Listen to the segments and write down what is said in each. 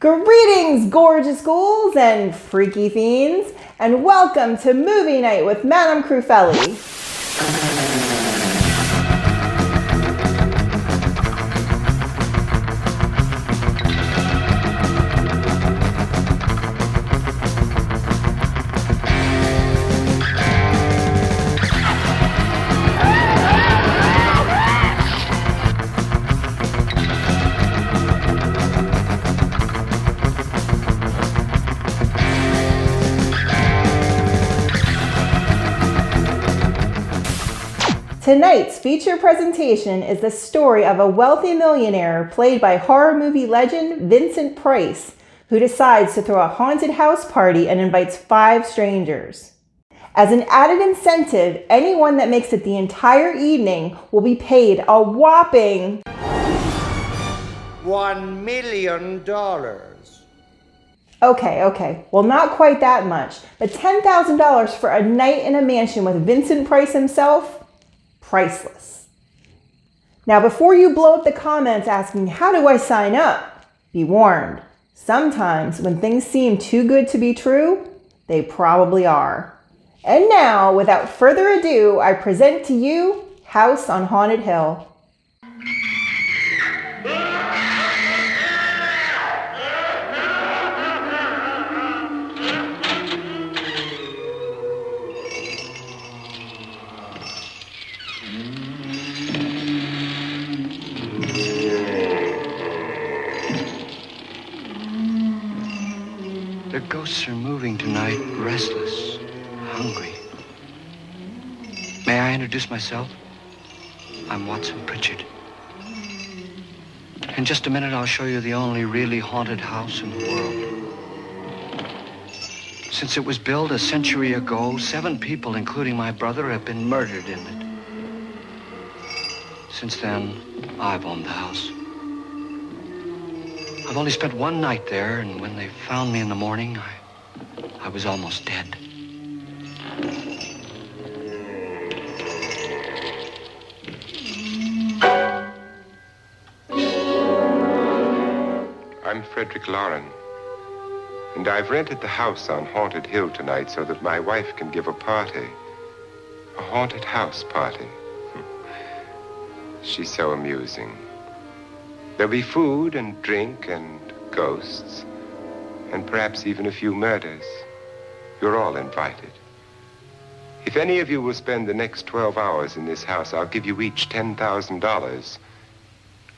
Greetings, gorgeous ghouls and freaky fiends, and welcome to Movie Night with Madame Crufeli. Tonight's feature presentation is the story of a wealthy millionaire played by horror movie legend Vincent Price, who decides to throw a haunted house party and invites 5 strangers. As an added incentive, anyone that makes it the entire evening will be paid a whopping $1 million. Okay, well, not quite that much, but $10,000 for a night in a mansion with Vincent Price himself? Priceless. Now, before you blow up the comments asking, how do I sign up? Be warned, sometimes when things seem too good to be true, they probably are. And now, without further ado, I present to you House on Haunted Hill. The ghosts are moving tonight, restless, hungry. May I introduce myself? I'm Watson Pritchard. In just a minute, I'll show you the only really haunted house in the world. Since it was built a century ago, 7 people, including my brother, have been murdered in it. Since then, I've owned the house. I've only spent one night there, and when they found me in the morning, I was almost dead. I'm Frederick Lauren, and I've rented the house on Haunted Hill tonight so that my wife can give a party. A haunted house party. She's so amusing. There'll be food and drink and ghosts, and perhaps even a few murders. You're all invited. If any of you will spend the next 12 hours in this house, I'll give you each $10,000,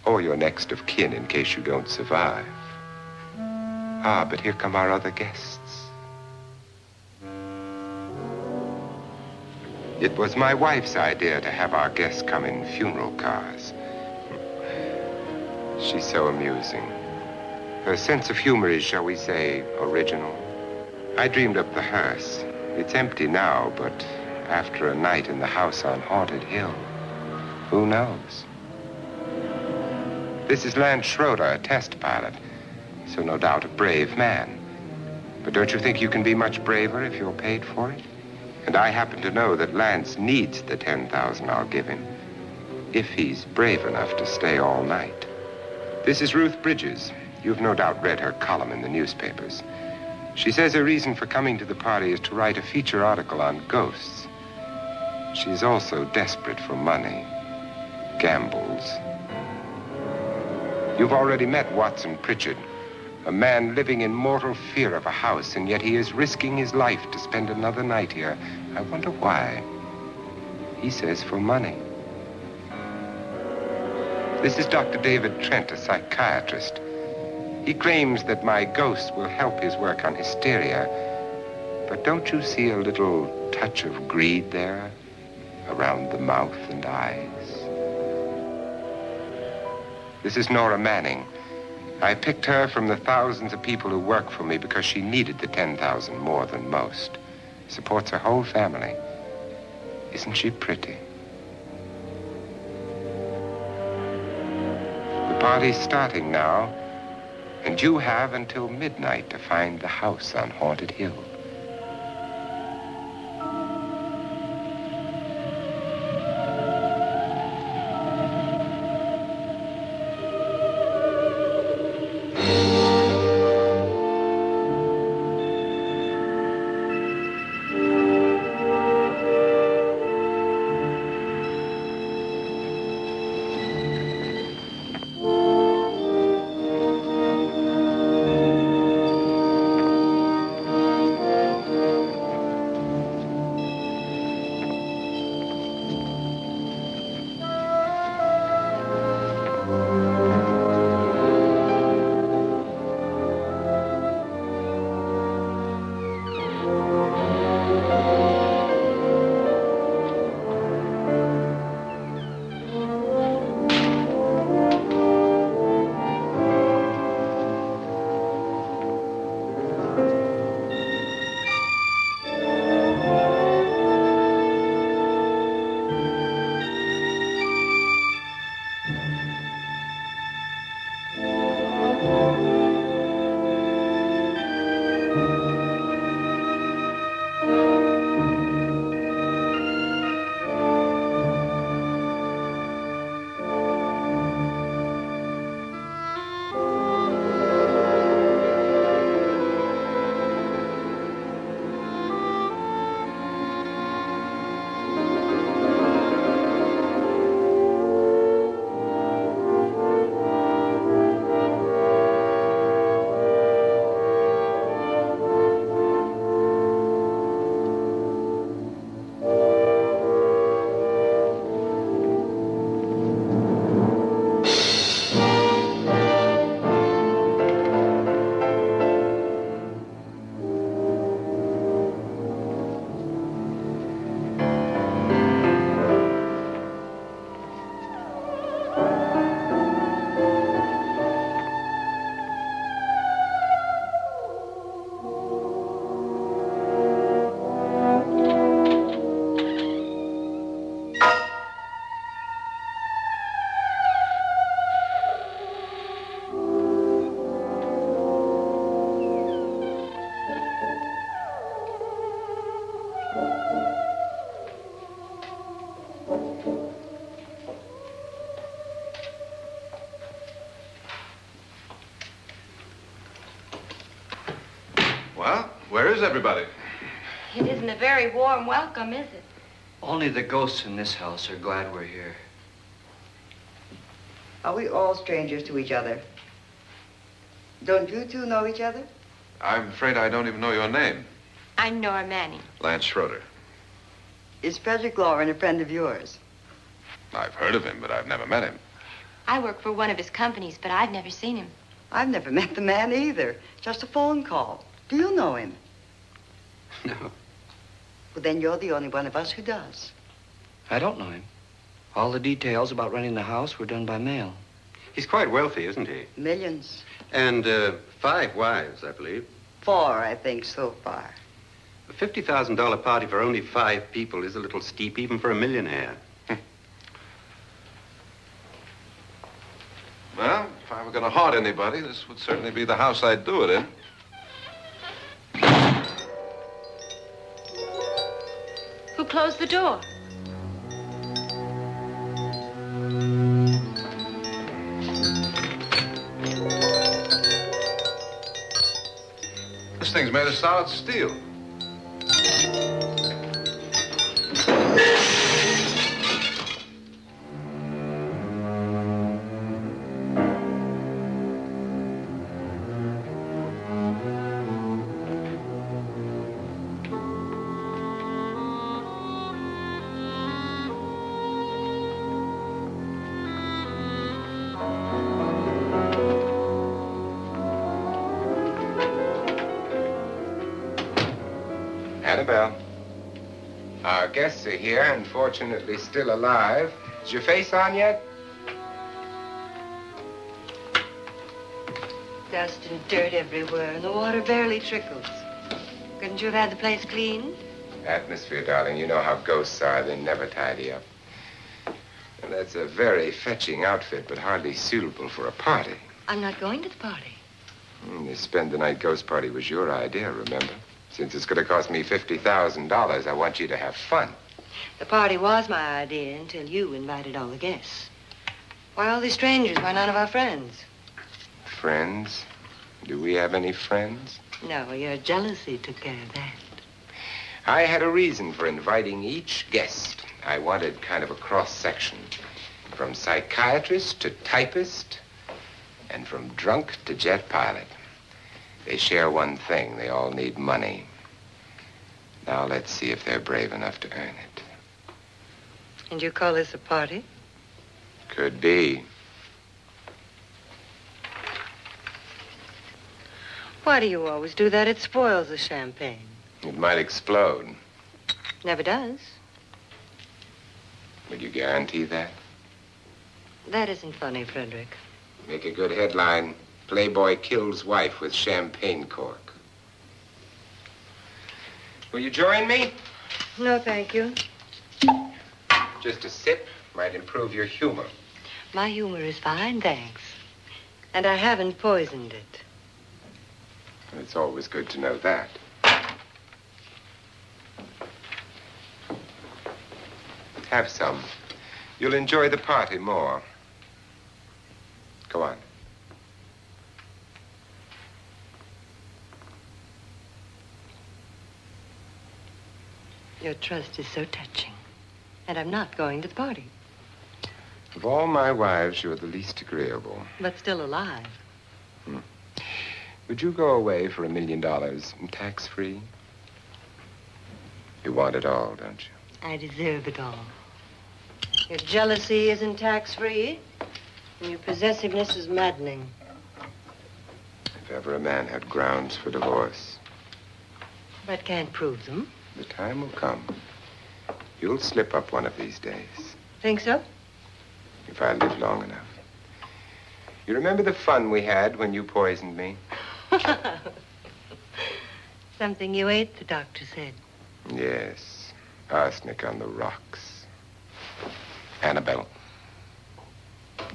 or your next of kin in case you don't survive. Ah, but here come our other guests. It was my wife's idea to have our guests come in funeral cars. She's so amusing. Her sense of humor is, shall we say, original. I dreamed up the hearse. It's empty now, but after a night in the house on Haunted Hill, who knows? This is Lance Schroeder, a test pilot, so no doubt a brave man. But don't you think you can be much braver if you're paid for it? And I happen to know that Lance needs the $10,000 I'll give him, if he's brave enough to stay all night. This is Ruth Bridges. You've no doubt read her column in the newspapers. She says her reason for coming to the party is to write a feature article on ghosts. She's also desperate for money. Gambles. You've already met Watson Pritchard, a man living in mortal fear of a house, and yet he is risking his life to spend another night here. I wonder why. He says for money. This is Dr. David Trent, a psychiatrist. He claims that my ghost will help his work on hysteria. But don't you see a little touch of greed there around the mouth and eyes? This is Nora Manning. I picked her from the thousands of people who work for me because she needed the $10,000 more than most. Supports her whole family. Isn't she pretty? The party's starting now, and you have until midnight to find the house on Haunted Hill. Well, where is everybody? It isn't a very warm welcome, is it? Only the ghosts in this house are glad we're here. Are we all strangers to each other? Don't you two know each other? I'm afraid I don't even know your name. I'm Nora Manning. Lance Schroeder. Is Frederick Lauren a friend of yours? I've heard of him, but I've never met him. I work for one of his companies, but I've never seen him. I've never met the man either. Just a phone call. Do you know him? No, Well, then you're the only one of us who does. I don't know him. All the details about running the house were done by mail. He's quite wealthy, isn't he? Millions. And 5 wives, I believe. 4, I think, so far. A $50,000 party for only 5 people is a little steep, even for a millionaire. Well, if I were going to haunt anybody, this would certainly be the house I'd do it in. Who closed the door? This thing's made of solid steel. Annabelle, our guests are here, unfortunately still alive. Is your face on yet? Dust and dirt everywhere, and the water barely trickles. Couldn't you have had the place cleaned? Atmosphere, darling. You know how ghosts are. They never tidy up. And that's a very fetching outfit, but hardly suitable for a party. I'm not going to the party. The spend-the-night ghost party was your idea, remember? Since it's going to cost me $50,000, I want you to have fun. The party was my idea until you invited all the guests. Why all these strangers? Why none of our friends? Friends? Do we have any friends? No, your jealousy took care of that. I had a reason for inviting each guest. I wanted kind of a cross-section. From psychiatrist to typist, and from drunk to jet pilot. They share one thing. They all need money. Now let's see if they're brave enough to earn it. And you call this a party? Could be. Why do you always do that? It spoils the champagne. It might explode. Never does. Would you guarantee that? That isn't funny, Frederick. Make a good headline. Playboy kills wife with champagne cork. Will you join me? No, thank you. Just a sip might improve your humor. My humor is fine, thanks. And I haven't poisoned it. It's always good to know that. Have some. You'll enjoy the party more. Go on. Your trust is so touching. And I'm not going to the party. Of all my wives, you're the least agreeable. But still alive. Would you go away for $1 million tax-free? You want it all, don't you? I deserve it all. Your jealousy isn't tax-free, and your possessiveness is maddening. If ever a man had grounds for divorce, But can't prove them. the time will come. You'll slip up one of these days, Think so? if I live long enough. You remember the fun we had when you poisoned me? Something you ate, the doctor said. Yes, arsenic on the rocks. Annabelle,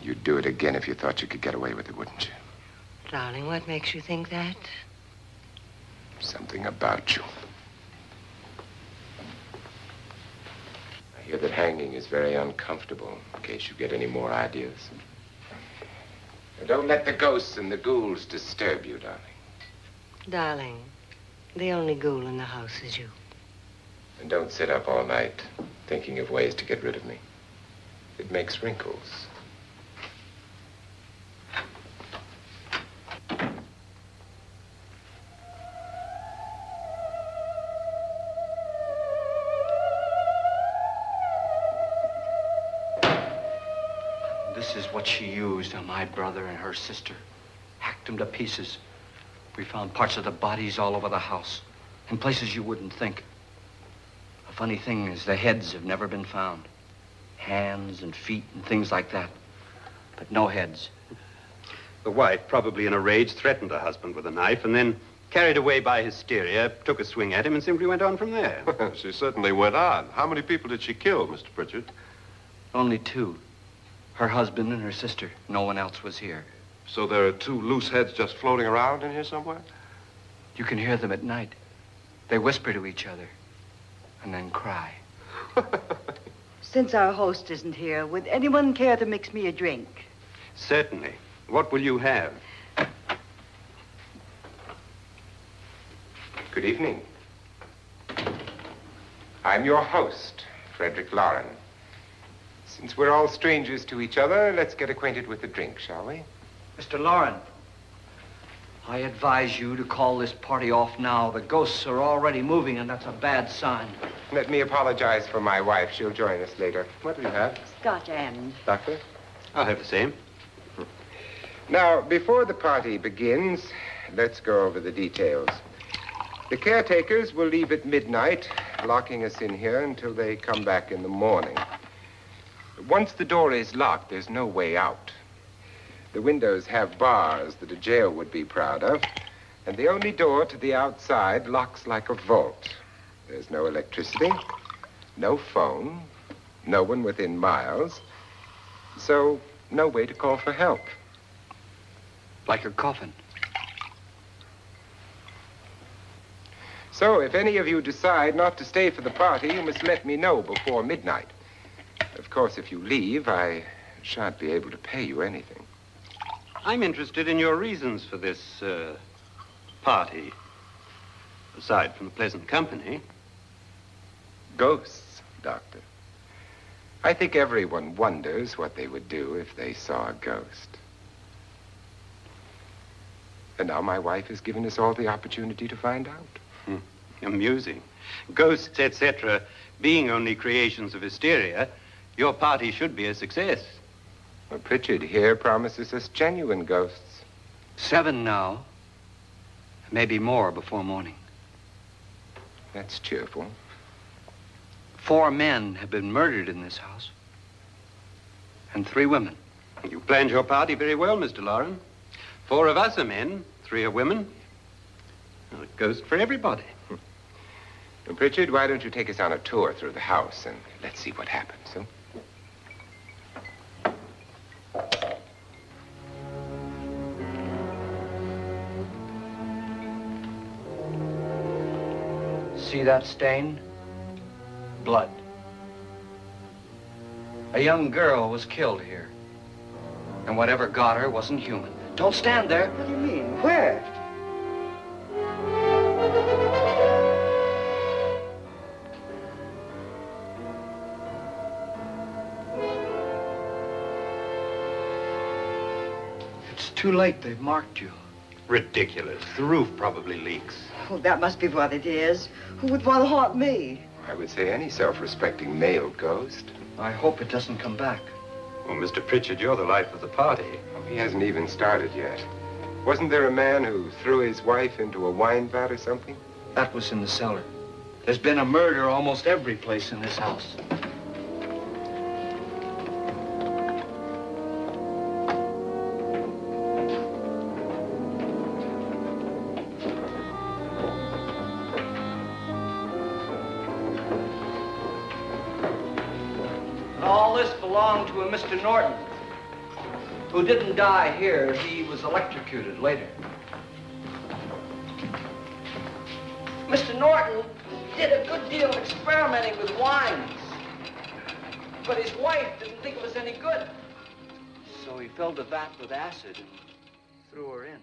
you'd do it again if you thought you could get away with it, wouldn't you? Darling, what makes you think that? Something about you. I hear that hanging is very uncomfortable, in case you get any more ideas. Now, don't let the ghosts and the ghouls disturb you, darling. Darling, The only ghoul in the house is you. And don't sit up all night thinking of ways to get rid of me. It makes wrinkles. This is what she used on my brother and her sister. Hacked them to pieces. We found parts of the bodies all over the house, in places you wouldn't think. The funny thing is the heads have never been found. Hands and feet and things like that. But no heads. The wife, probably in a rage, threatened her husband with a knife and then, carried away by hysteria, took a swing at him and simply went on from there. She certainly went on. How many people did she kill, Mr. Pritchard? Only two. Her husband and her sister. No one else was here. So there are two loose heads just floating around in here somewhere? You can hear them at night. They whisper to each other and then cry. Since our host isn't here, would anyone care to mix me a drink? Certainly. What will you have? Good evening. I'm your host, Frederick Lauren. Since we're all strangers to each other, let's get acquainted with a drink, shall we? Mr. Lauren, I advise you to call this party off now. The ghosts are already moving, and that's a bad sign. Let me apologize for my wife. She'll join us later. What do you have? Scotch and. Doctor? I'll have the same. Now, before the party begins, let's go over the details. The caretakers will leave at midnight, locking us in here until they come back in the morning. Once the door is locked, there's no way out. The windows have bars that a jail would be proud of, and the only door to the outside locks like a vault. There's no electricity, no phone, no one within miles, so no way to call for help. Like a coffin. So if any of you decide not to stay for the party, you must let me know before midnight. Of course, if you leave, I shan't be able to pay you anything. I'm interested in your reasons for this, party. Aside from the pleasant company. Ghosts, Doctor. I think everyone wonders what they would do if they saw a ghost. And now my wife has given us all the opportunity to find out. Amusing. Ghosts, etc., being only creations of hysteria, your party should be a success. Well, Pritchard here promises us genuine ghosts. 7 now. Maybe more before morning. That's cheerful. 4 men have been murdered in this house. And 3 women. You planned your party very well, Mr. Lauren. 4 of us are men, 3 are women. Well, a ghost for everybody. Well, Pritchard, why don't you take us on a tour through the house and let's see what happens, huh? See that stain? Blood. A young girl was killed here. And whatever got her wasn't human. Don't stand there. What do you mean? Where? It's too late. They've marked you. Ridiculous. The roof probably leaks. Oh, that must be what it is. Who would want to haunt me? I would say any self-respecting male ghost. I hope it doesn't come back. Well, Mr. Pritchard, you're the life of the party. Oh, he hasn't even started yet. Wasn't there a man who threw his wife into a wine vat or something? That was in the cellar. There's been a murder almost every place in this house. All this belonged to a Mr. Norton, who didn't die here. He was electrocuted later. Mr. Norton did a good deal of experimenting with wines, but his wife didn't think it was any good. So he filled the vat with acid and threw her in.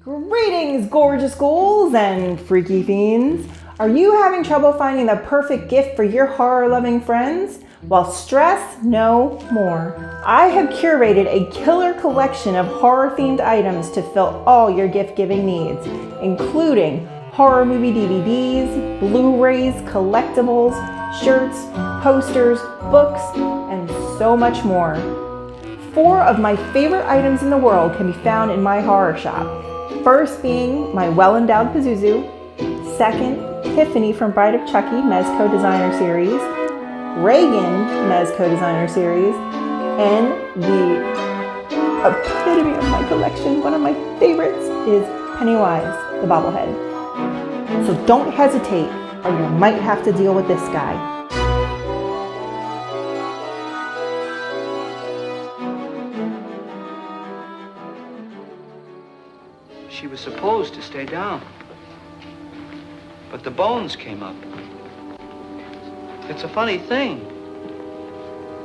Greetings, gorgeous ghouls and freaky fiends. Are you having trouble finding the perfect gift for your horror-loving friends? Well, stress no more. I have curated a killer collection of horror-themed items to fill all your gift-giving needs, including horror movie DVDs, Blu-rays, collectibles, shirts, posters, books, and so much more. 4 of my favorite items in the world can be found in my horror shop. First being my well-endowed Pazuzu, second, Tiffany from Bride of Chucky Mezco Designer Series, Reagan Mezco Designer Series, and the epitome of my collection, one of my favorites, is Pennywise, the bobblehead. So don't hesitate, or you might have to deal with this guy. She was supposed to stay down. But the bones came up. It's a funny thing.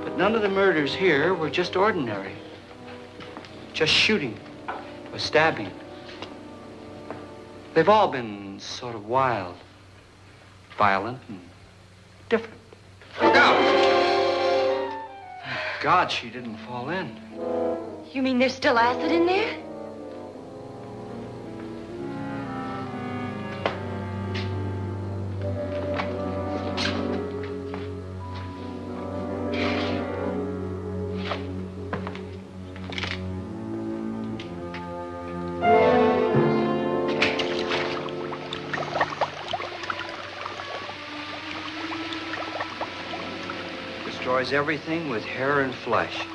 But none of the murders here were just ordinary. Just shooting or stabbing. They've all been sort of wild, violent, and different. Look out! God, she didn't fall in. You mean there's still acid in there? Destroys everything with hair and flesh.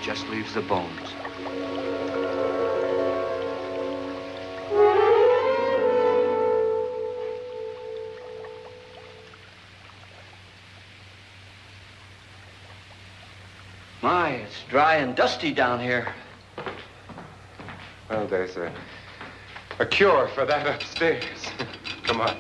Just leaves the bones. My, it's dry and dusty down here. Well, there's a cure for that upstairs. Come on.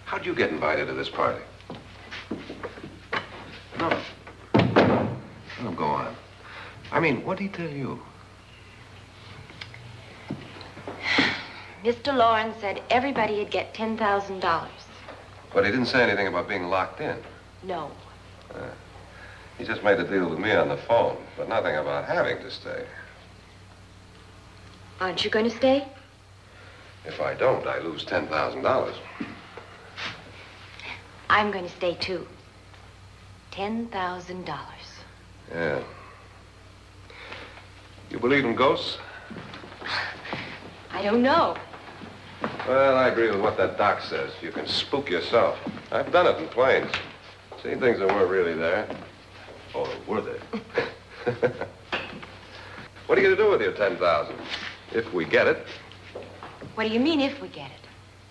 How'd you get invited to this party? No. No, go on. I mean, what'd he tell you? Mr. Lawrence said everybody'd get $10,000. But he didn't say anything about being locked in. No. He just made a deal with me on the phone, but nothing about having to stay. Aren't you going to stay? If I don't, I lose $10,000. I'm going to stay too. $10,000. Yeah. You believe in ghosts? I don't know. Well, I agree with what that doc says. You can spook yourself. I've done it in planes. Seen things that weren't really there. Or were they? What are you going to do with your $10,000? If we get it. What do you mean, if we get it?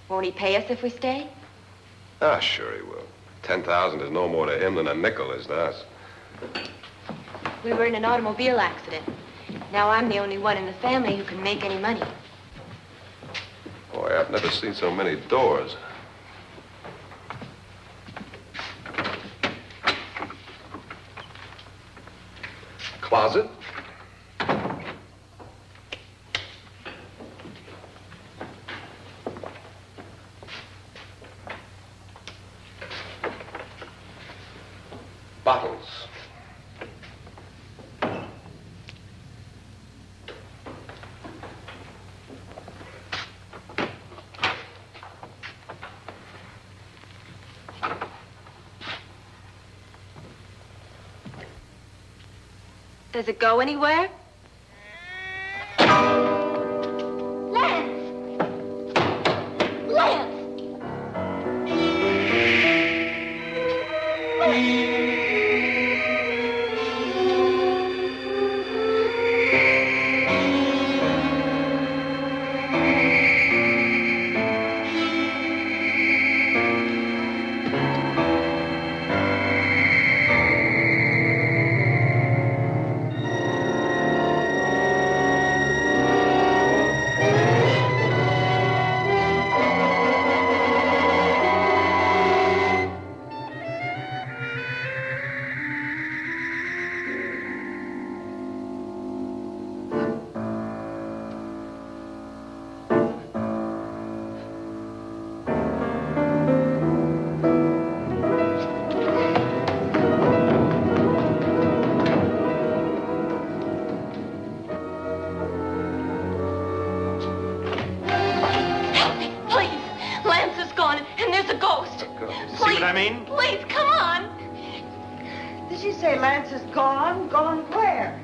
Won't he pay us if we stay? Ah, sure he will. 10,000 is no more to him than a nickel is to us. We were in an automobile accident. Now I'm the only one in the family who can make any money. Boy, I've never seen so many doors. Closet? Bottles. Does it go anywhere? Lance! Lance! I mean? Please, come on. Did she say Lance is gone? Gone where?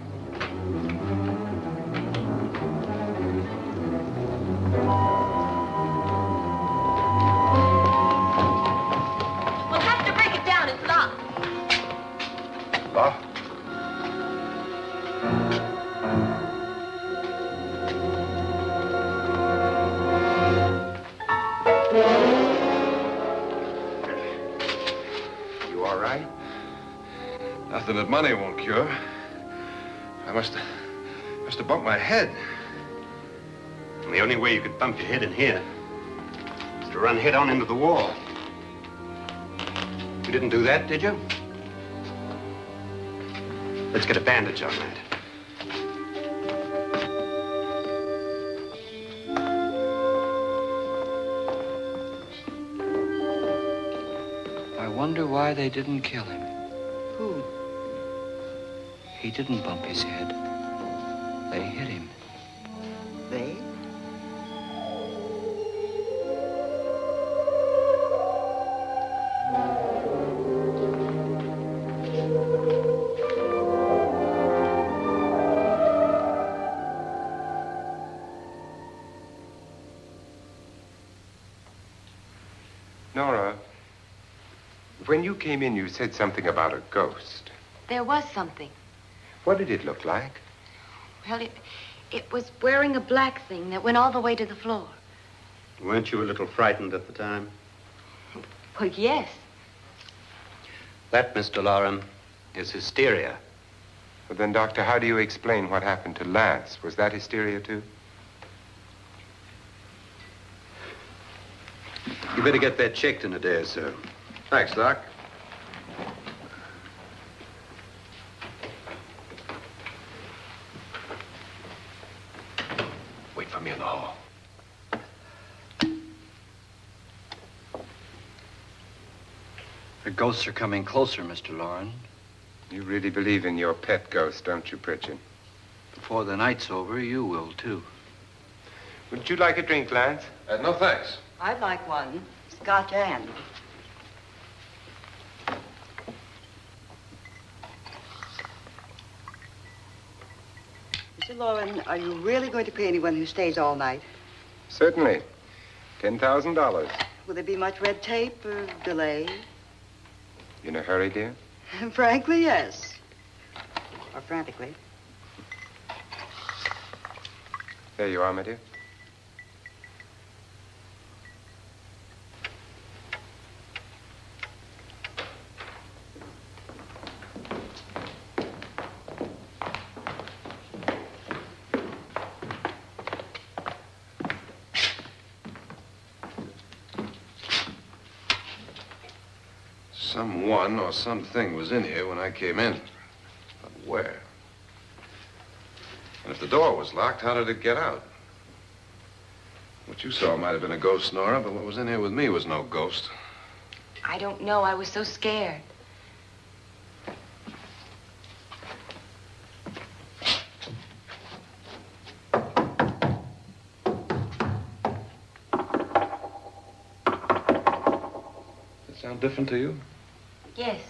We'll have to break it down. It's locked. Locked? You all right? Nothing that money won't cure. I must have bumped my head. And the only way you could bump your head in here is to run head on into the wall. You didn't do that, did you? Let's get a bandage on that. I wonder why they didn't kill him. Who? He didn't bump his head. They hit him. They? Nora, when you came in, you said something about a ghost. There was something. What did it look like? Well, it was wearing a black thing that went all the way to the floor. Weren't you a little frightened at the time? Well, yes. That, Mr. Loren, is hysteria. Well, then, Doctor, how do you explain what happened to Lance? Was that hysteria, too? You better get that checked in a day or so. Thanks, Doc. Wait for me in the hall. The ghosts are coming closer, Mr. Loren. You really believe in your pet ghost, don't you, Pritchard? Before the night's over, you will, too. Would you like a drink, Lance? No, thanks. I'd like one. Scotch and. Mr. Loren, are you really going to pay anyone who stays all night? Certainly. $10,000. Will there be much red tape or delay? In a hurry, dear? Frankly, yes. Or frantically. There you are, my dear. Someone or something was in here when I came in. But where? And if the door was locked, how did it get out? What you saw might have been a ghost, Nora, but what was in here with me was no ghost. I don't know. I was so scared. Does it sound different to you? Yes.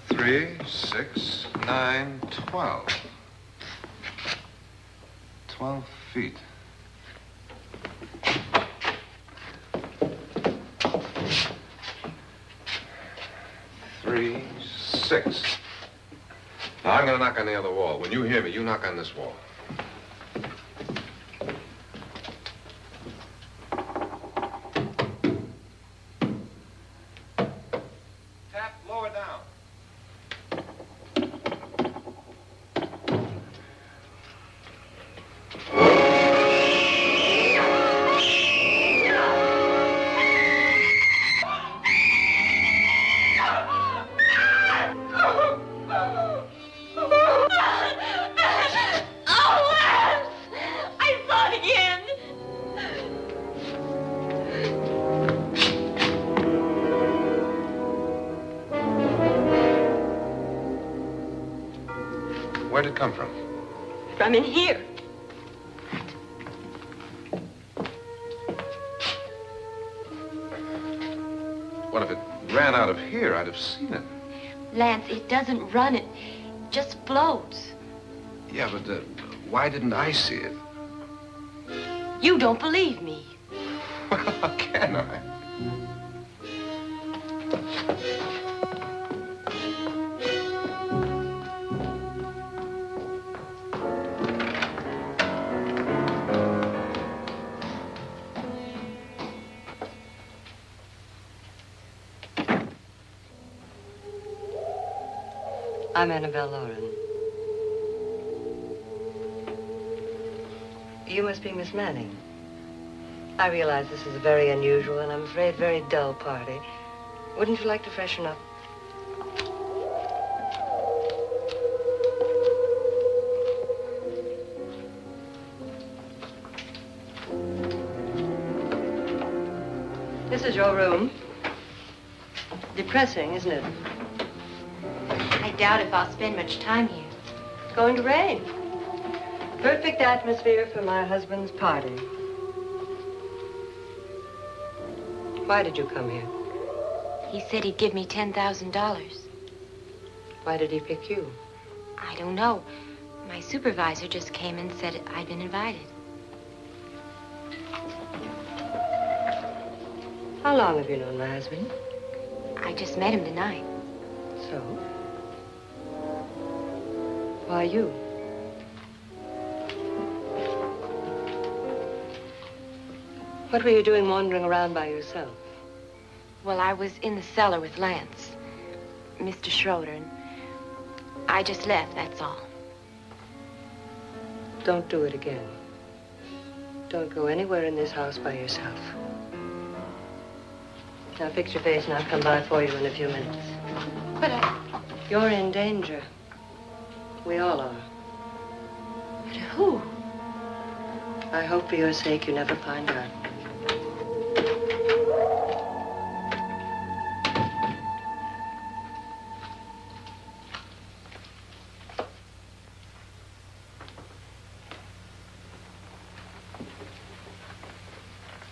Three, 6, 9, 12. 12 feet. Three, 6. Now, I'm going to knock on the other wall. When you hear me, you knock on this wall. Tap lower down. Oh! Where'd it come from? From in here. What if it ran out of here? I'd have seen it. Lance, it doesn't run. It just floats. Yeah, but why didn't I see it? You don't believe me. Well, how can I? I'm Annabelle Lauren. You must be Miss Manning. I realize this is a very unusual and I'm afraid very dull party. Wouldn't you like to freshen up? This is your room. Depressing, isn't it? I doubt if I'll spend much time here. It's going to rain. Perfect atmosphere for my husband's party. Why did you come here? He said he'd give me $10,000. Why did he pick you? I don't know. My supervisor just came and said I'd been invited. How long have you known my husband? I just met him tonight. So? Why you? What were you doing wandering around by yourself? Well, I was in the cellar with Lance, Mr. Schroeder, and I just left, that's all. Don't do it again. Don't go anywhere in this house by yourself. Now fix your face and I'll come by for you in a few minutes. But You're in danger. We all are. But who? I hope for your sake you never find out.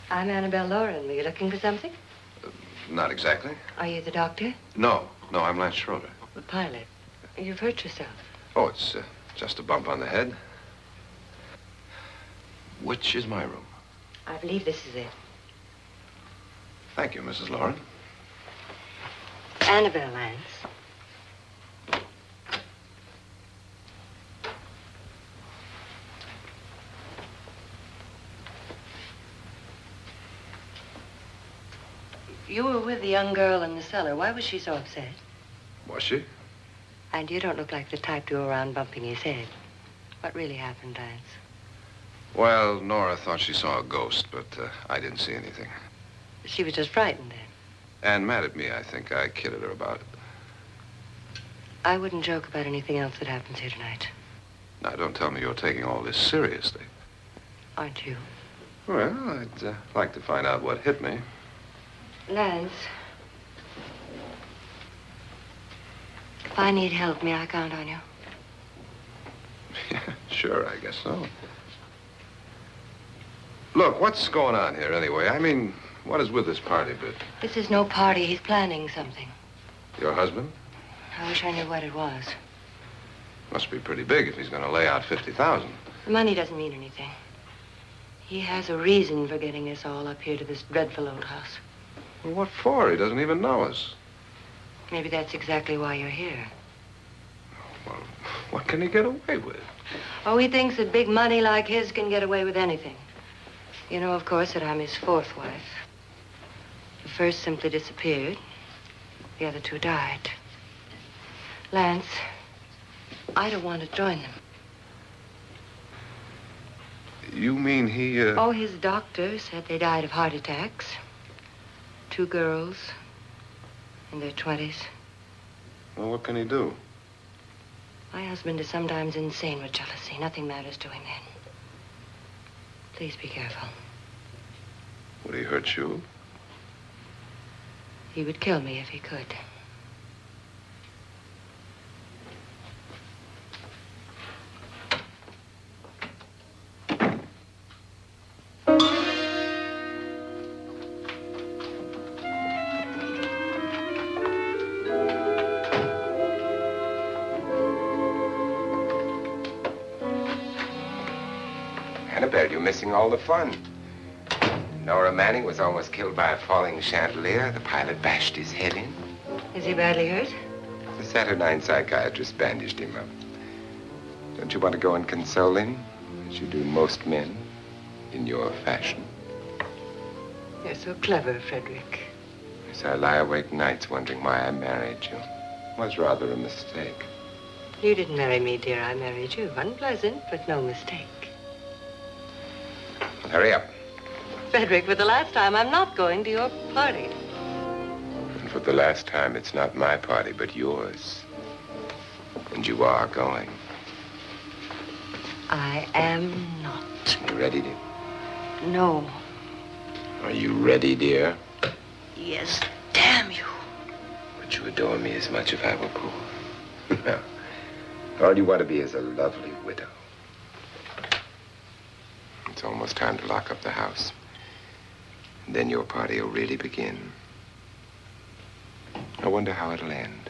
I'm Annabelle Lauren. Were you looking for something? Not exactly. Are you the doctor? No, I'm Lance Schroeder. The pilot. You've hurt yourself. Oh, it's just a bump on the head. Which is my room? I believe this is it. Thank you, Mrs. Lauren. Annabelle Lance. You were with the young girl in the cellar. Why was she so upset? Was she? And you don't look like the type to go around bumping his head. What really happened, Lance? Well, Nora thought she saw a ghost, but I didn't see anything. She was just frightened then. And mad at me, I think. I kidded her about it. I wouldn't joke about anything else that happens here tonight. Now, don't tell me you're taking all this seriously. Aren't you? Well, I'd like to find out what hit me. Lance. If I need help, may I count on you? Yeah, sure, I guess so. Look, what's going on here anyway? I mean, what is with this party bit? This is no party. He's planning something. Your husband? I wish I knew what it was. Must be pretty big if he's going to lay out 50,000. The money doesn't mean anything. He has a reason for getting us all up here to this dreadful old house. Well, what for? He doesn't even know us. Maybe that's exactly why you're here. Well, what can he get away with? Oh, he thinks that big money like his can get away with anything. You know, of course, that I'm his fourth wife. The first simply disappeared. The other two died. Lance, I don't want to join them. You mean he, Oh, his doctor said they died of heart attacks. 2 girls in their 20s. Well, what can he do? My husband is sometimes insane with jealousy. Nothing matters to him then. Please be careful. Would he hurt you? He would kill me if he could. Well, you're missing all the fun. Nora Manning was almost killed by a falling chandelier. The pilot bashed his head in. Is he badly hurt? The Saturnine psychiatrist bandaged him up. Don't you want to go and console him, as you do most men, in your fashion? You're so clever, Frederick. Yes, I lie awake nights wondering why I married you. It was rather a mistake. You didn't marry me, dear. I married you. Unpleasant, but no mistake. Well, hurry up. Frederick, for the last time, I'm not going to your party. And for the last time, it's not my party, but yours. And you are going. I am not. You ready, dear? No. Are you ready, dear? Yes, damn you. Would you adore me as much if I were poor? No. All you want to be is a lovely widow. It's almost time to lock up the house. And then your party will really begin. I wonder how it'll end.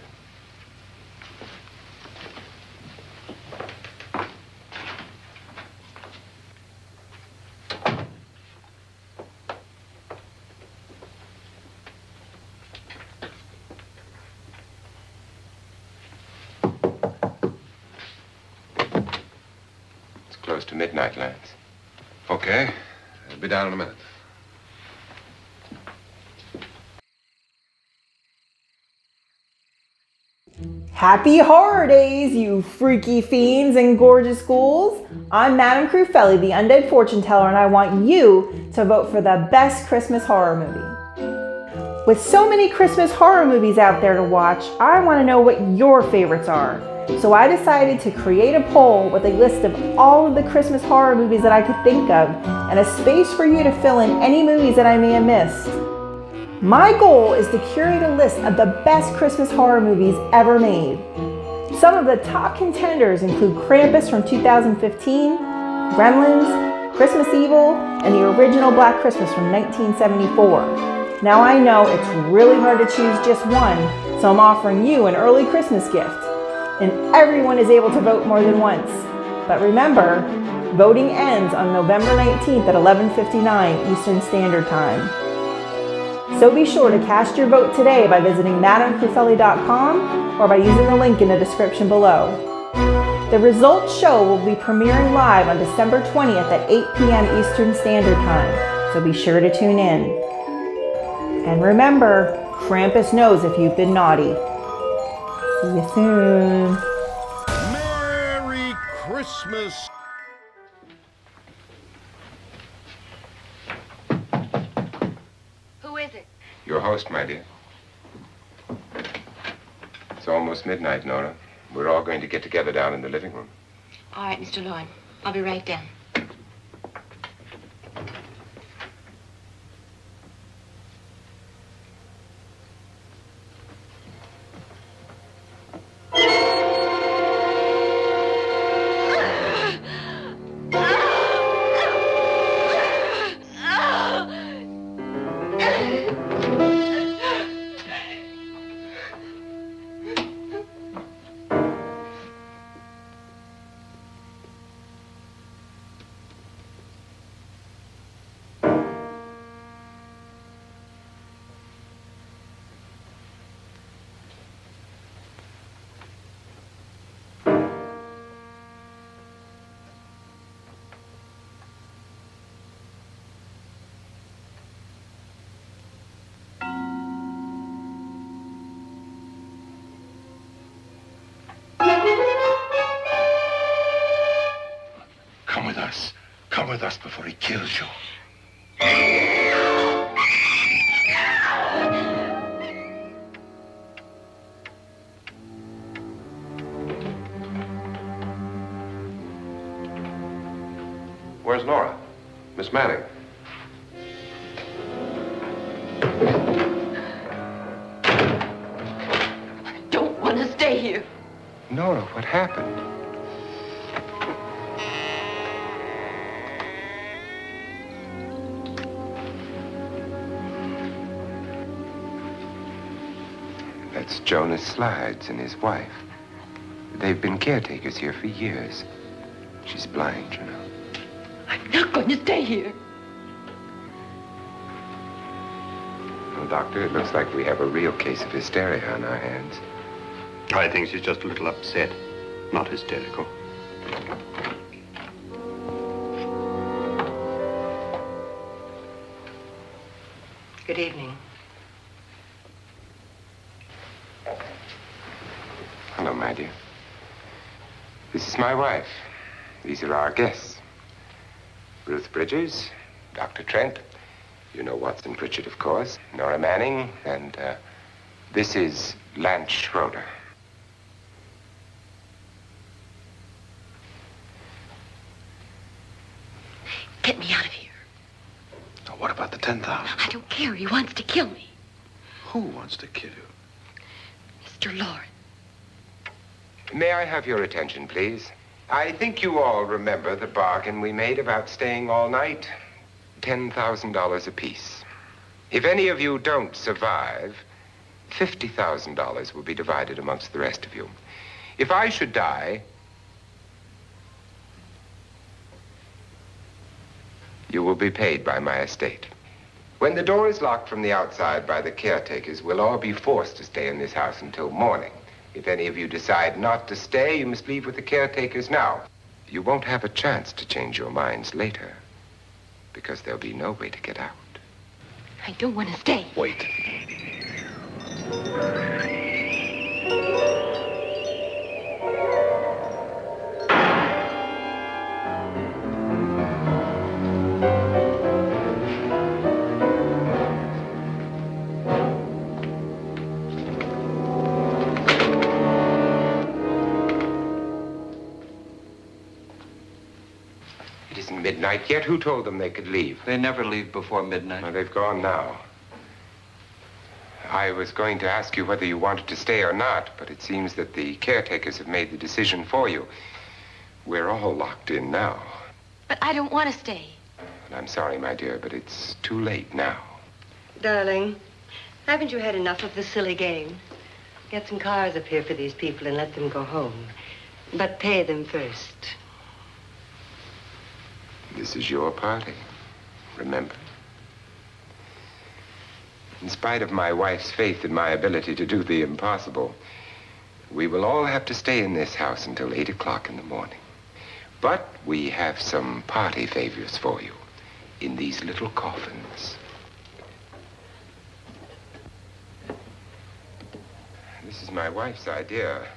It's close to midnight, Lance. Okay. I'll be down in a minute. Happy horror days, you freaky fiends and gorgeous ghouls. I'm Madame Crufeli, the undead fortune teller, and I want you to vote for the best Christmas horror movie. With so many Christmas horror movies out there to watch, I want to know what your favorites are. So I decided to create a poll with a list of all of the Christmas horror movies that I could think of, and a space for you to fill in any movies that I may have missed. My goal is to curate a list of the best Christmas horror movies ever made. Some of the top contenders include Krampus from 2015, Gremlins, Christmas Evil, and the original Black Christmas from 1974. Now I know it's really hard to choose just one, so I'm offering you an early Christmas gift. And everyone is able to vote more than once. But remember, voting ends on November 19th at 11:59 Eastern Standard Time. So be sure to cast your vote today by visiting madamecrufeli.com or by using the link in the description below. The results show will be premiering live on December 20th at 8 p.m. Eastern Standard Time, so be sure to tune in. And remember, Krampus knows if you've been naughty. See you soon. Merry Christmas. Who is it? Your host, my dear. It's almost midnight, Nora. We're all going to get together down in the living room. All right, Mr. Lloyd. I'll be right down. Come with us. Come with us before he kills you. Where's Nora? Miss Manning. I don't want to stay here. Nora, what happened? That's Jonas Slides and his wife. They've been caretakers here for years. She's blind, you know. I'm not going to stay here. Well, Doctor, it looks like we have a real case of hysteria on our hands. I think she's just a little upset, not hysterical. Good evening. Hello, my dear. This is my wife. These are our guests. Ruth Bridges, Dr. Trent. You know Watson Pritchard, of course. Nora Manning, and this is Lance Schroeder. Get me out of here. Now, what about the 10,000? I don't care. He wants to kill me. Who wants to kill you? Mr. Lawrence. May I have your attention, please? I think you all remember the bargain we made about staying all night. $10,000 apiece. If any of you don't survive, $50,000 will be divided amongst the rest of you. If I should die, you will be paid by my estate. When the door is locked from the outside by the caretakers, we'll all be forced to stay in this house until morning. If any of you decide not to stay, you must leave with the caretakers now. You won't have a chance to change your minds later, because there'll be no way to get out. I don't want to stay. Wait. It isn't midnight yet. Who told them they could leave? They never leave before midnight. Well, they've gone now. I was going to ask you whether you wanted to stay or not, but it seems that the caretakers have made the decision for you. We're all locked in now. But I don't want to stay. And I'm sorry, my dear, but it's too late now. Darling, haven't you had enough of the silly game? Get some cars up here for these people and let them go home. But pay them first. This is your party, remember? In spite of my wife's faith in my ability to do the impossible, we will all have to stay in this house until 8 o'clock in the morning. But we have some party favors for you in these little coffins. This is my wife's idea.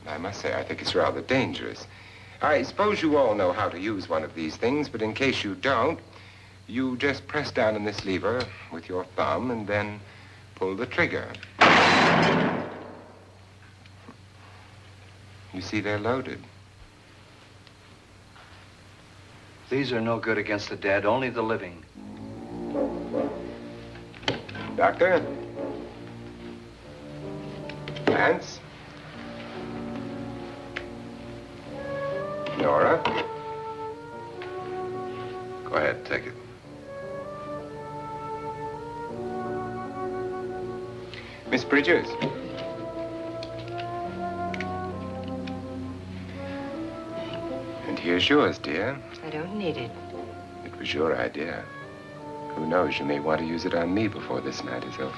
I must say, I think it's rather dangerous. I suppose you all know how to use one of these things, but in case you don't, you just press down on this lever with your thumb and then pull the trigger. You see, they're loaded. These are no good against the dead, only the living. Doctor? Lance? Nora? Go ahead, take it. Miss Bridges? And here's yours, dear. I don't need it. It was your idea. Who knows, you may want to use it on me before this night is over.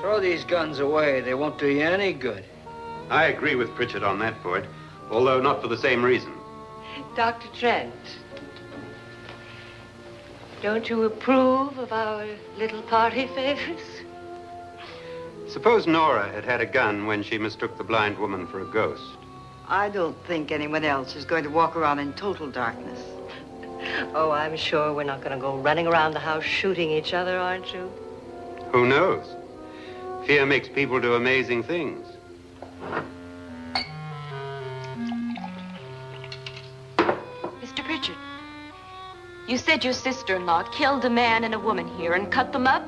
Throw these guns away. They won't do you any good. I agree with Pritchard on that point, although not for the same reason. Dr. Trent, don't you approve of our little party favors? Suppose Nora had had a gun when she mistook the blind woman for a ghost. I don't think anyone else is going to walk around in total darkness. Oh, I'm sure we're not going to go running around the house shooting each other, aren't you? Who knows? Fear makes people do amazing things. Mr. Pritchard, you said your sister-in-law killed a man and a woman here and cut them up?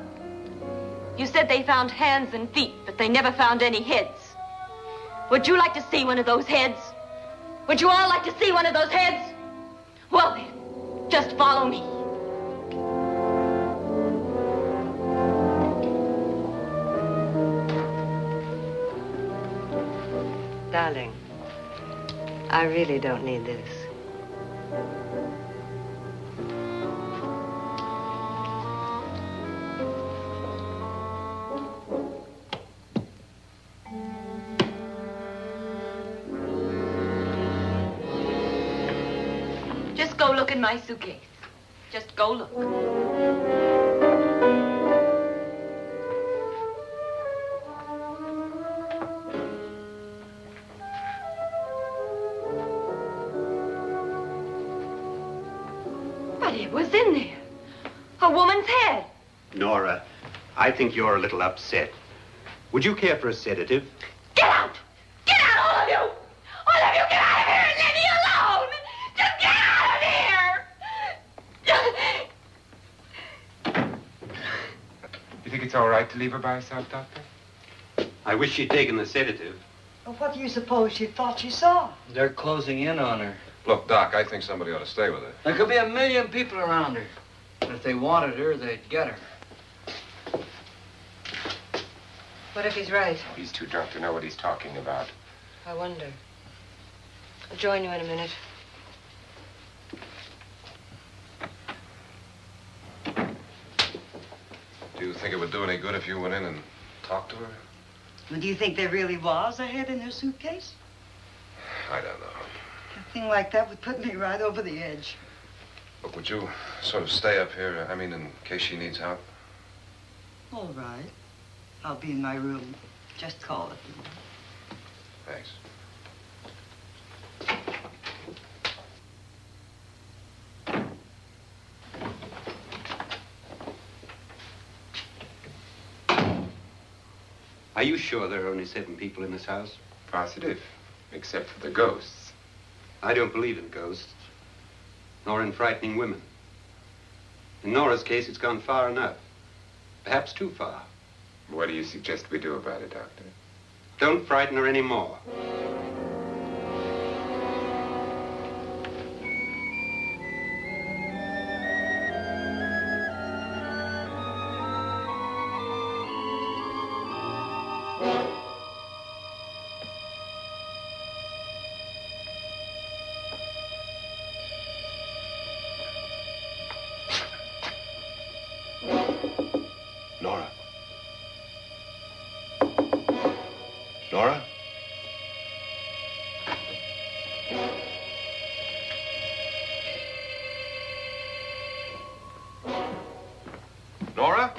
You said they found hands and feet, but they never found any heads. Would you like to see one of those heads? Would you all like to see one of those heads? Well then, just follow me. Darling, I really don't need this. Just go look in my suitcase. Just go look. But it was in there. A woman's head. Nora, I think you're a little upset. Would you care for a sedative? Get out! Get out, all of you! All of you, get out of here and leave me alone! Just get out of here! You think it's all right to leave her by herself, Doctor? I wish she'd taken the sedative. Well, what do you suppose she thought she saw? They're closing in on her. Look, Doc, I think somebody ought to stay with her. There could be 1 million people around her. And if they wanted her, they'd get her. What if he's right? He's too drunk to know what he's talking about. I wonder. I'll join you in a minute. Do you think it would do any good if you went in and talked to her? Well, do you think there really was a head in her suitcase? I don't know. A thing like that would put me right over the edge. Look, would you sort of stay up here, I mean, in case she needs help? All right. I'll be in my room. Just call it. Thanks. Are you sure there are only 7 people in this house? Positive, except for the ghosts. I don't believe in ghosts, nor in frightening women. In Nora's case, it's gone far enough. Perhaps too far. What do you suggest we do about it, Doctor? Don't frighten her anymore. Nora? Nora? Nora?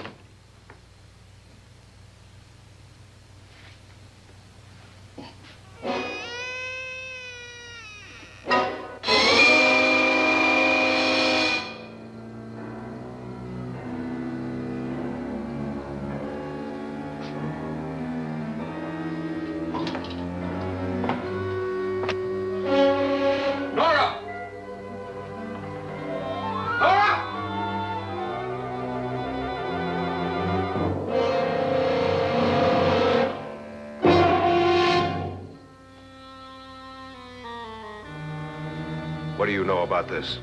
What do you know about this?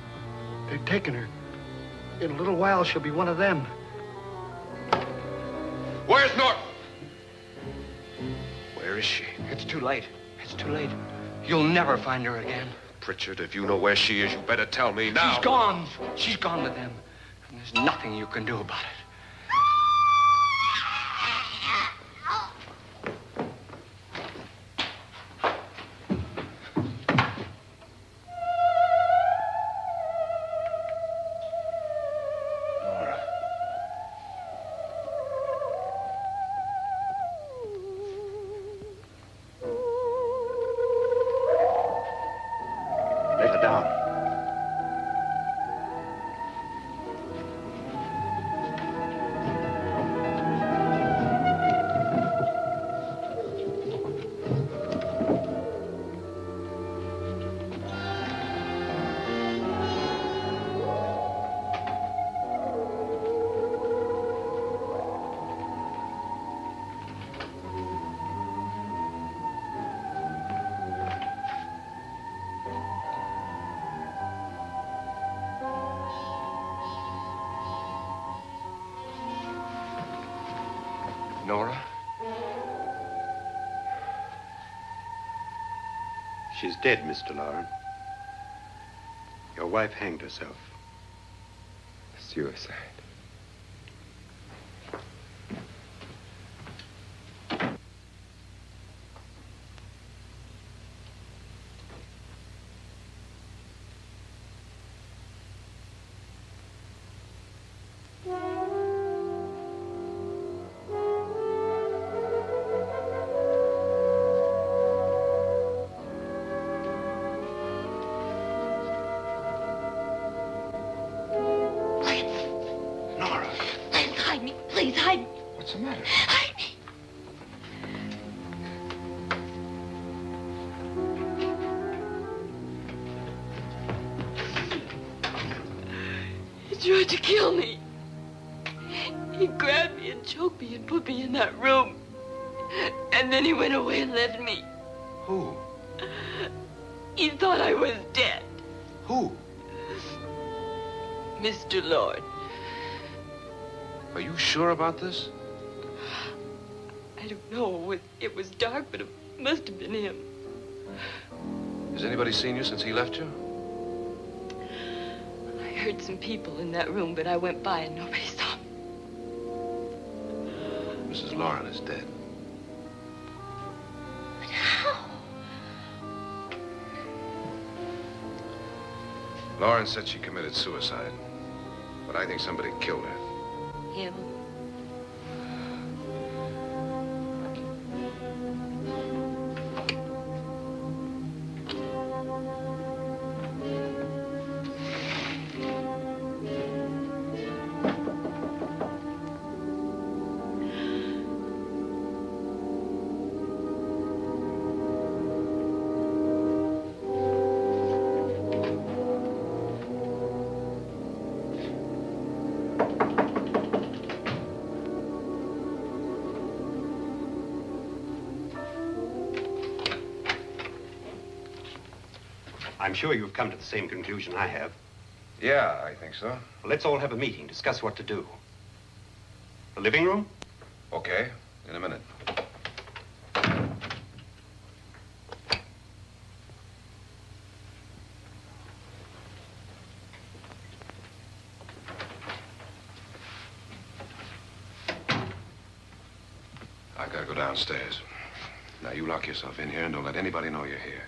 They've taken her. In a little while, she'll be one of them. Where's Nora? Where is she? It's too late. It's too late. You'll never find her again. Pritchard, if you know where she is, you better tell me now. She's gone. She's gone with them. And there's nothing you can do about it. Lay her down. She's dead, Mr. Lauren. Your wife hanged herself. Suicide. Please, hide me. What's the matter? Hide me. He tried to kill me. He grabbed me and choked me and put me in that room. And then he went away and left me. Who? He thought I was dead. Who? Mr. Lord. Are you sure about this? I don't know. It was dark, but it must have been him. Has anybody seen you since he left you? I heard some people in that room, but I went by and nobody saw me. Mrs. Lauren is dead. But how? Lauren said she committed suicide, but I think somebody killed her. Him? I'm sure you've come to the same conclusion I have. Yeah, I think so. Well, let's all have a meeting, discuss what to do. The living room? Okay, in a minute. I've got to go downstairs. Now, you lock yourself in here and don't let anybody know you're here.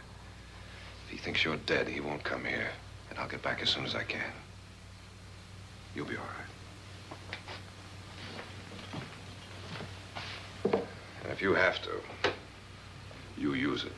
If he thinks you're dead, he won't come here. And I'll get back as soon as I can. You'll be all right. And if you have to, you use it.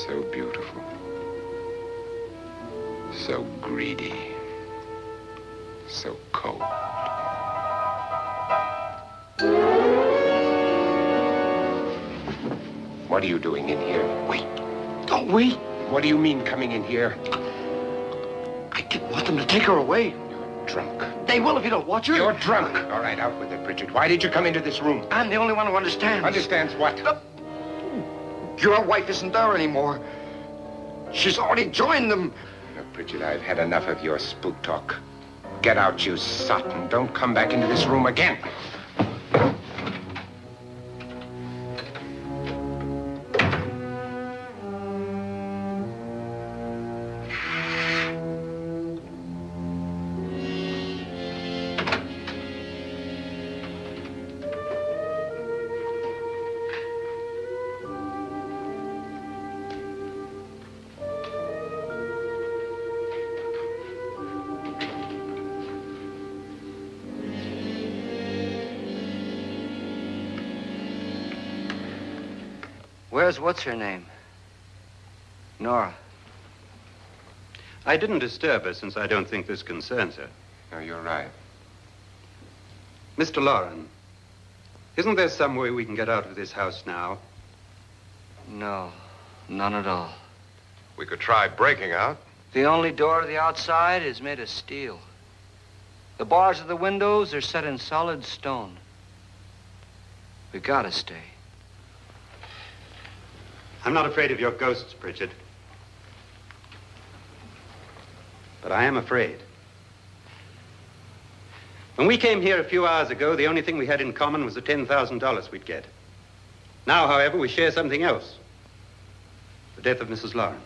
So beautiful. So greedy. So cold. What are you doing in here? Wait. Don't wait. What do you mean coming in here? I didn't want them to take her away. You're drunk. They will if you don't watch her. You're drunk. All right, out with it, Bridget. Why did you come into this room? I'm the only one who understands. Understands what? Your wife isn't there anymore. She's already joined them. Bridget, I've had enough of your spook talk. Get out, you sot, and don't come back into this room again. Where's what's-her-name? Nora. I didn't disturb her since I don't think this concerns her. No, you're right. Mr. Loren, isn't there some way we can get out of this house now? No, none at all. We could try breaking out. The only door to the outside is made of steel. The bars of the windows are set in solid stone. We gotta stay. I'm not afraid of your ghosts, Pritchard. But I am afraid. When we came here a few hours ago, the only thing we had in common was the $10,000 we'd get. Now, however, we share something else. The death of Mrs. Loren.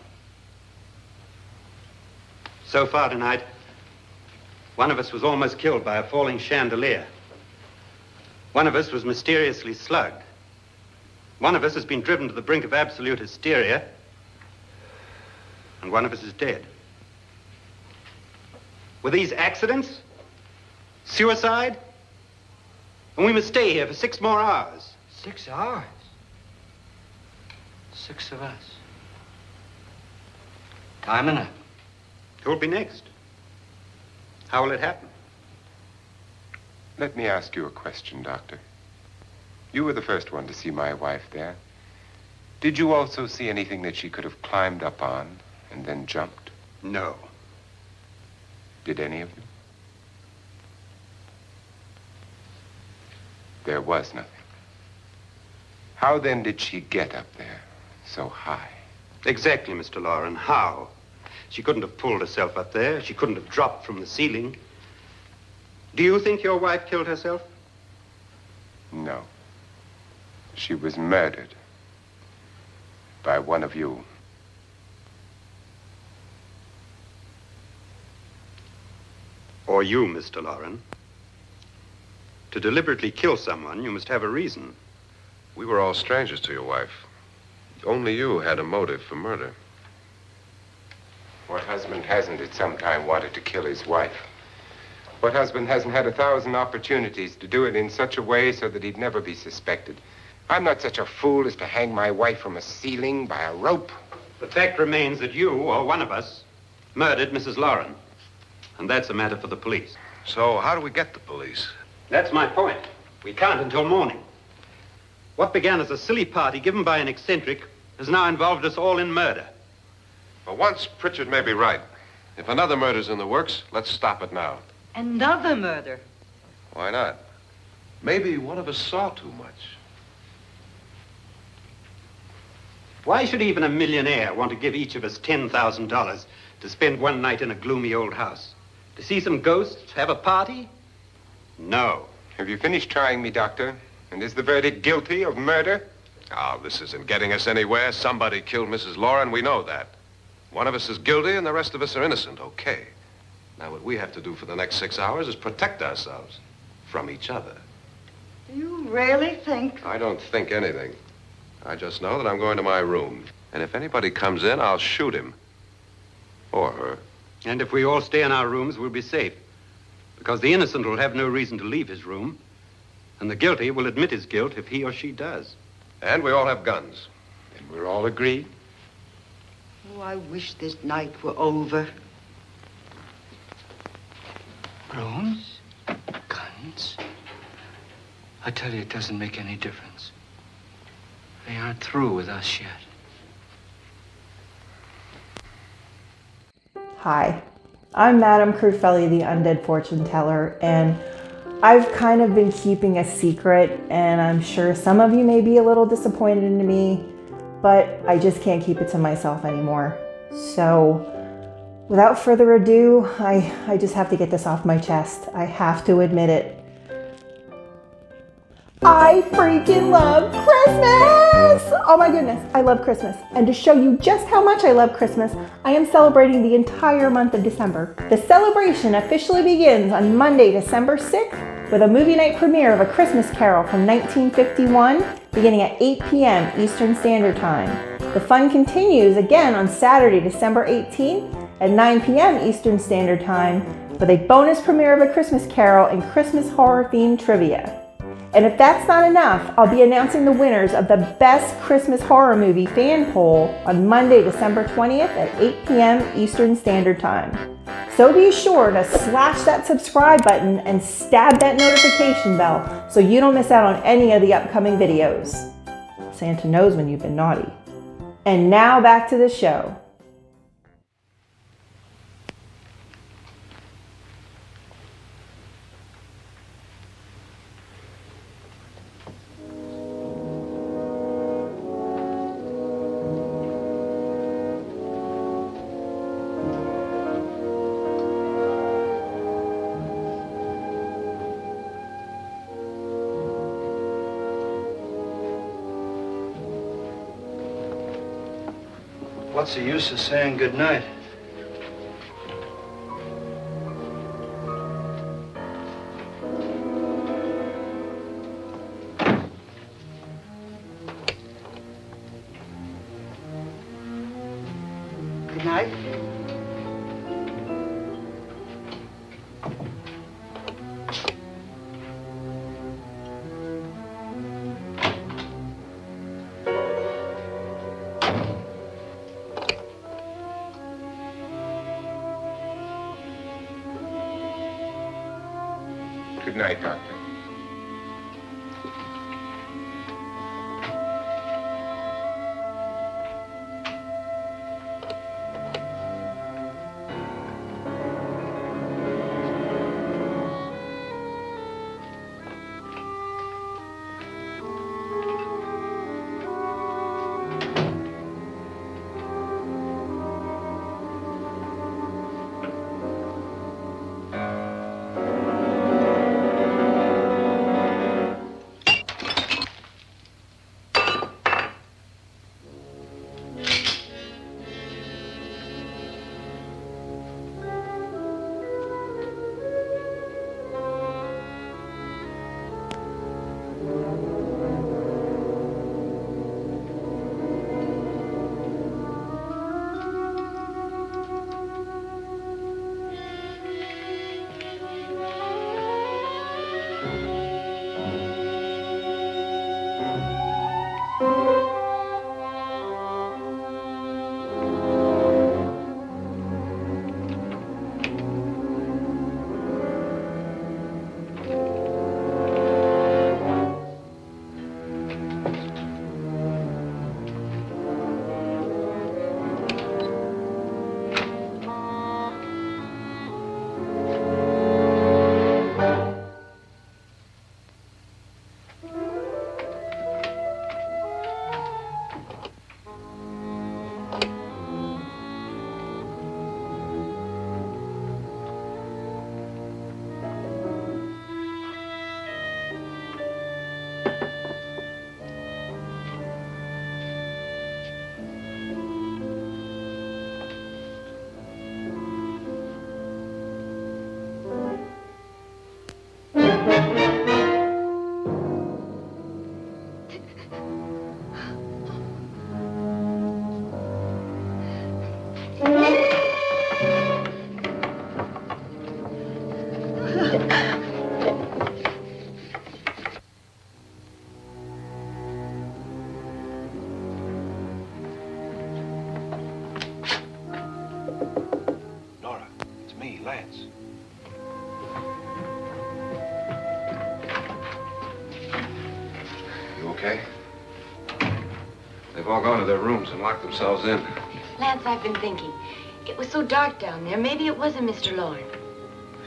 So far tonight, one of us was almost killed by a falling chandelier. One of us was mysteriously slugged. One of us has been driven to the brink of absolute hysteria. And one of us is dead. Were these accidents? Suicide? And we must stay here for 6 more hours. 6 hours? 6 of us. Time enough. Who'll be next? How will it happen? Let me ask you a question, Doctor. You were the first one to see my wife there. Did you also see anything that she could have climbed up on and then jumped? No. Did any of you? There was nothing. How then did she get up there so high? Exactly, Mr. Loren. How? She couldn't have pulled herself up there. She couldn't have dropped from the ceiling. Do you think your wife killed herself? No. She was murdered by one of you. Or you, Mr. Loren. To deliberately kill someone, you must have a reason. We were all strangers to your wife. Only you had a motive for murder. What husband hasn't at some time wanted to kill his wife? What husband hasn't had 1,000 opportunities to do it in such a way so that he'd never be suspected? I'm not such a fool as to hang my wife from a ceiling by a rope. The fact remains that you, or one of us, murdered Mrs. Loren. And that's a matter for the police. So how do we get the police? That's my point. We can't until morning. What began as a silly party given by an eccentric has now involved us all in murder. For once, Pritchard may be right. If another murder's in the works, let's stop it now. Another murder? Why not? Maybe one of us saw too much. Why should even a millionaire want to give each of us $10,000 to spend one night in a gloomy old house? To see some ghosts, have a party? No. Have you finished trying me, Doctor? And is the verdict guilty of murder? Oh, this isn't getting us anywhere. Somebody killed Mrs. Loren, we know that. One of us is guilty and the rest of us are innocent, okay. Now, what we have to do for the next 6 hours is protect ourselves from each other. You really think? I don't think anything. I just know that I'm going to my room. And if anybody comes in, I'll shoot him. Or her. And if we all stay in our rooms, we'll be safe. Because the innocent will have no reason to leave his room. And the guilty will admit his guilt if he or she does. And we all have guns. And we're all agreed? Oh, I wish this night were over. Rooms? Guns? I tell you, it doesn't make any difference. They aren't through with us yet. Hi, I'm Madame Crufeli, the undead fortune teller, and I've kind of been keeping a secret, and I'm sure some of you may be a little disappointed in me, but I just can't keep it to myself anymore. So, without further ado, I just have to get this off my chest. I have to admit it. I freaking love Christmas! Oh my goodness, I love Christmas. And to show you just how much I love Christmas, I am celebrating the entire month of December. The celebration officially begins on Monday, December 6th, with a movie night premiere of A Christmas Carol from 1951, beginning at 8 p.m. Eastern Standard Time. The fun continues again on Saturday, December 18th at 9 p.m. Eastern Standard Time with a bonus premiere of A Christmas Carol and Christmas horror-themed trivia. And if that's not enough, I'll be announcing the winners of the Best Christmas Horror Movie fan poll on Monday, December 20th at 8 p.m. Eastern Standard Time. So be sure to slash that subscribe button and stab that notification bell so you don't miss out on any of the upcoming videos. Santa knows when you've been naughty. And now back to the show. What's the use of saying goodnight? Good night. Good night, Doctor. Lance. You okay? They've all gone to their rooms and locked themselves in. Lance, I've been thinking. It was so dark down there. Maybe it wasn't Mr. Lorne.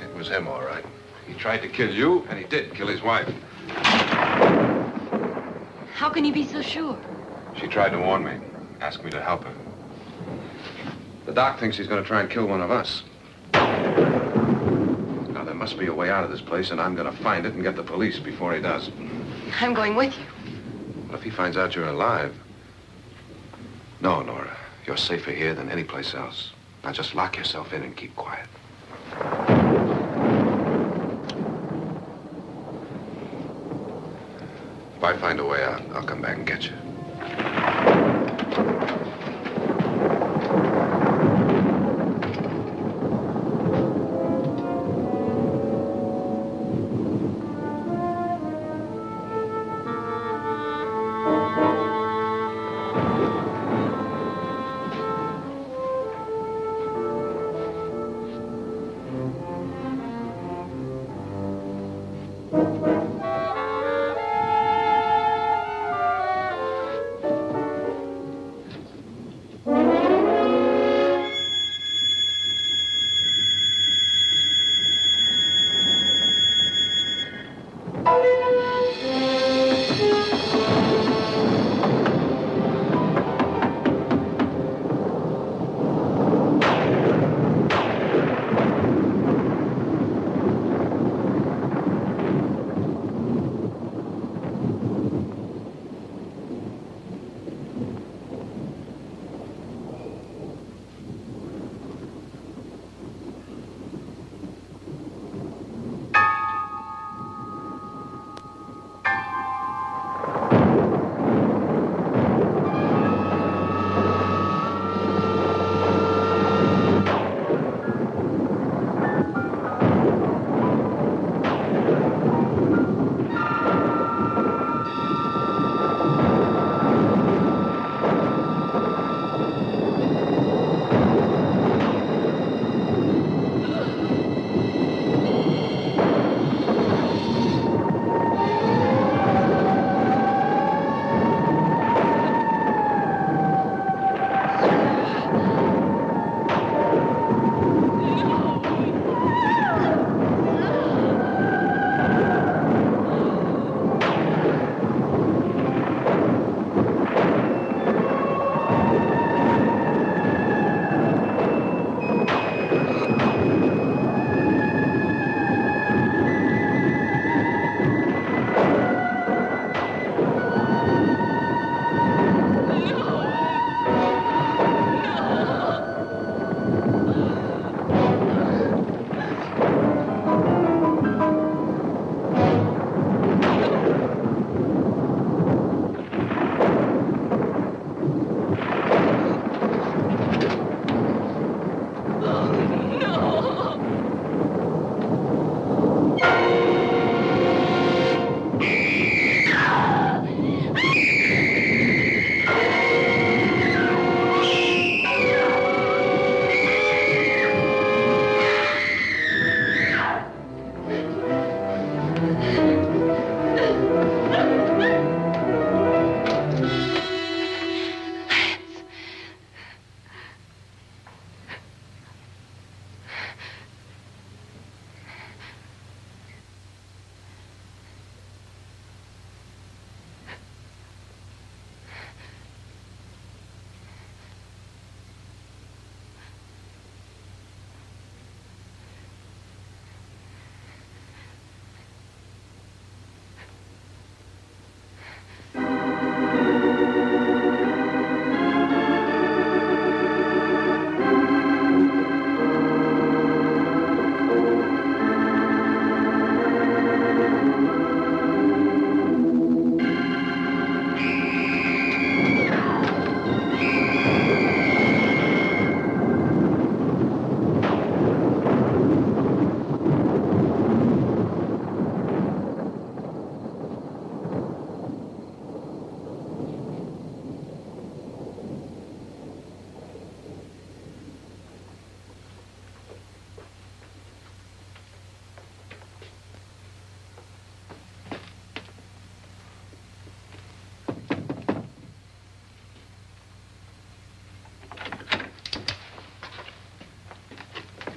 It was him, all right. He tried to kill you, and he did kill his wife. How can you be so sure? She tried to warn me, asked me to help her. The doc thinks he's going to try and kill one of us. Now, there must be a way out of this place, and I'm going to find it and get the police before he does. I'm going with you. What if he finds out you're alive? No, Nora. You're safer here than any place else. Now, just lock yourself in and keep quiet. If I find a way out, I'll come back and get you.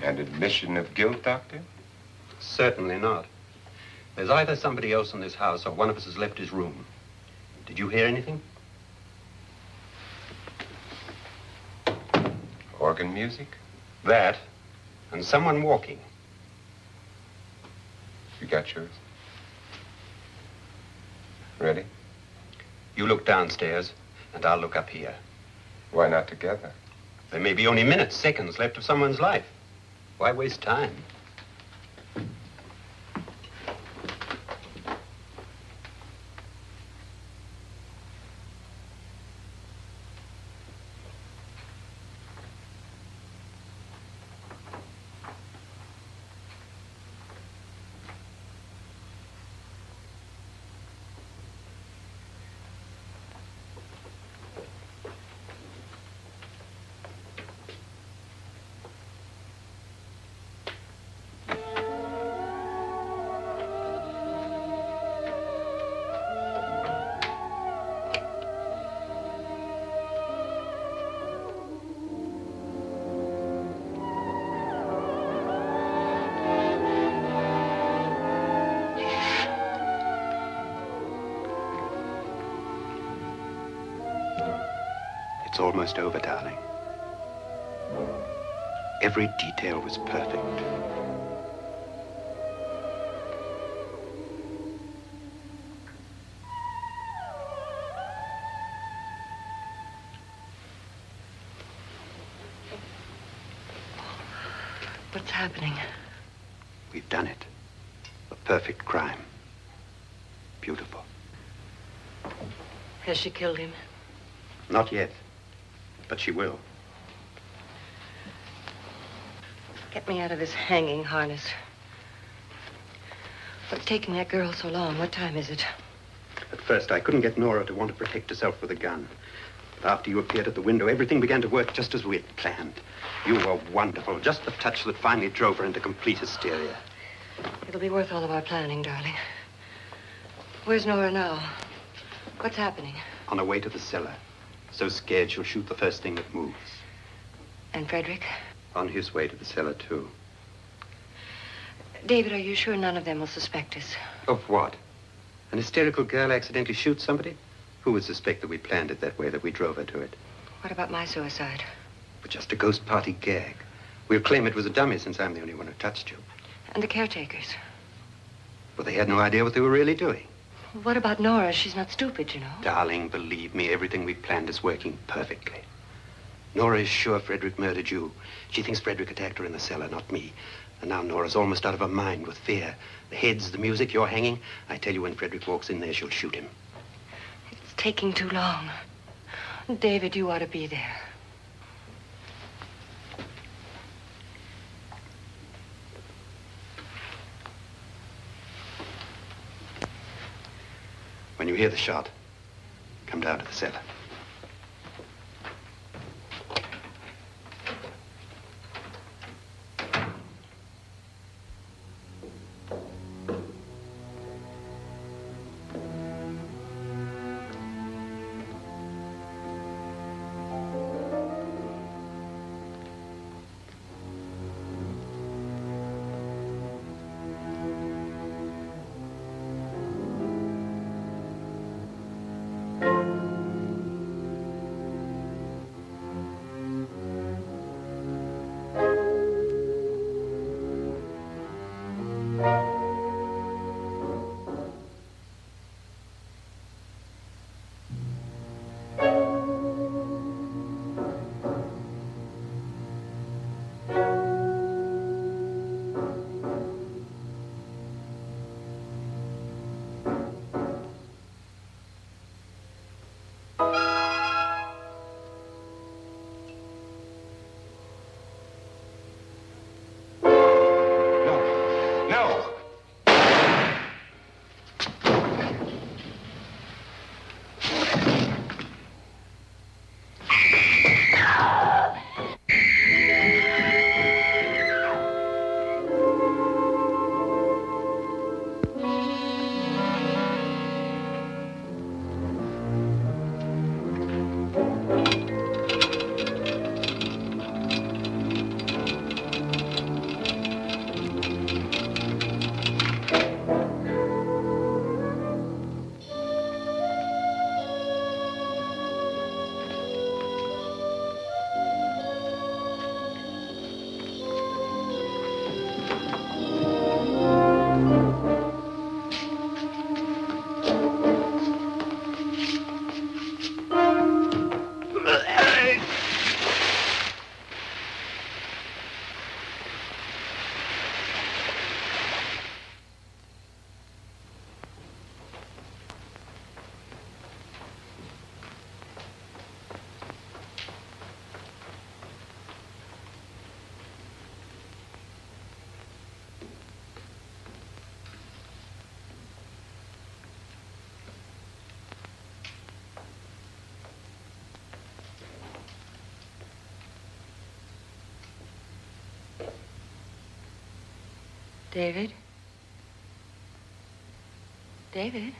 An admission of guilt, Doctor? Certainly not. There's either somebody else in this house or one of us has left his room. Did you hear anything? Organ music? That, and someone walking. You got yours? Ready? You look downstairs, and I'll look up here. Why not together? There may be only minutes, seconds left of someone's life. Why waste time? It's almost over, darling. Every detail was perfect. What's happening? We've done it. A perfect crime. Beautiful. Has she killed him? Not yet, but she will. Get me out of this hanging harness. What's taking that girl so long? What time is it? At first, I couldn't get Nora to want to protect herself with a gun. But after you appeared at the window, everything began to work just as we had planned. You were wonderful. Just the touch that finally drove her into complete hysteria. It'll be worth all of our planning, darling. Where's Nora now? What's happening? On her way to the cellar. So scared she'll shoot the first thing that moves. And Frederick? On his way to the cellar, too. David, are you sure none of them will suspect us? Of what? An hysterical girl accidentally shoots somebody? Who would suspect that we planned it that way, that we drove her to it? What about my suicide? But just a ghost party gag. We'll claim it was a dummy since I'm the only one who touched you. And the caretakers? Well, they had no idea what they were really doing. What about Nora? She's not stupid, you know. Darling, believe me, everything we planned is working perfectly. Nora is sure Frederick murdered you. She thinks Frederick attacked her in the cellar, not me. And now Nora's almost out of her mind with fear. The heads, the music, you're hanging. I tell you, when Frederick walks in there, she'll shoot him. It's taking too long. David, you ought to be there. When you hear the shot, come down to the cellar. David? David?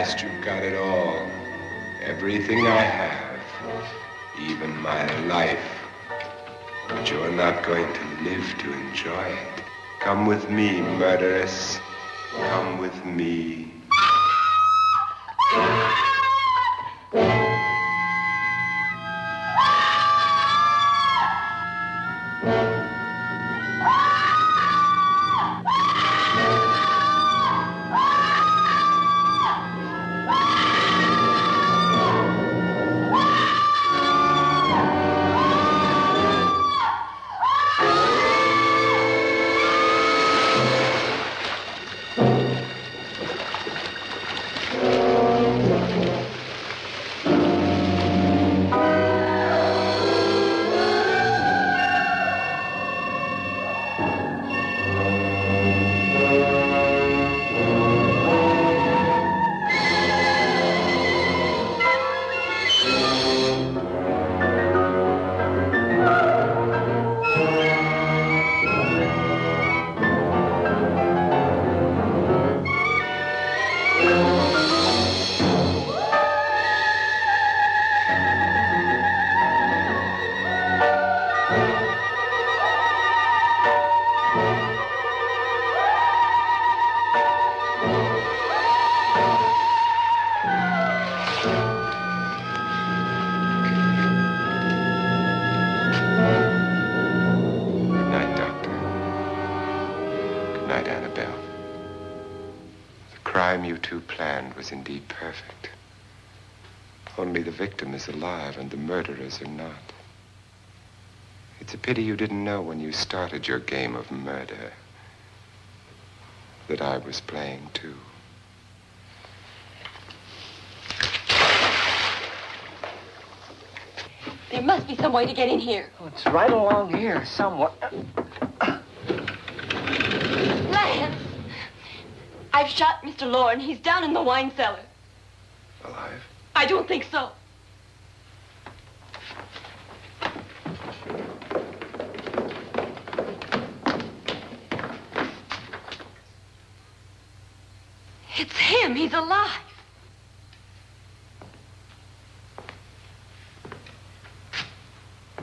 last, you've got it all. Everything I have. Even my life. But you're not going to live to enjoy it. Come with me, murderess. Come with me. You two planned was indeed perfect. Only the victim is alive and the murderers are not. It's a pity you didn't know when you started your game of murder that I was playing too. There must be some way to get in here. Oh, it's right along here somewhere. Lance! I've shot Mr. Loren. He's down in the wine cellar. Alive? I don't think so. It's him. He's alive.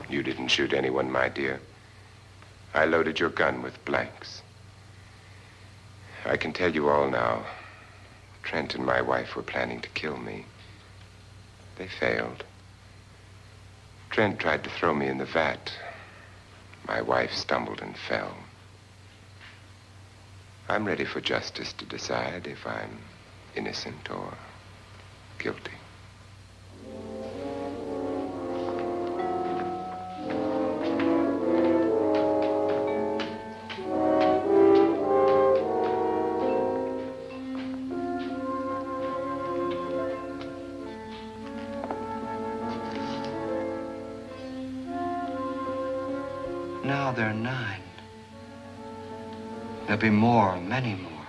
You didn't shoot anyone, my dear. I loaded your gun with blanks. I can tell you all now. Trent and my wife were planning to kill me. They failed. Trent tried to throw me in the vat. My wife stumbled and fell. I'm ready for justice to decide if I'm innocent or guilty. Now there are 9. There'll be more, many more.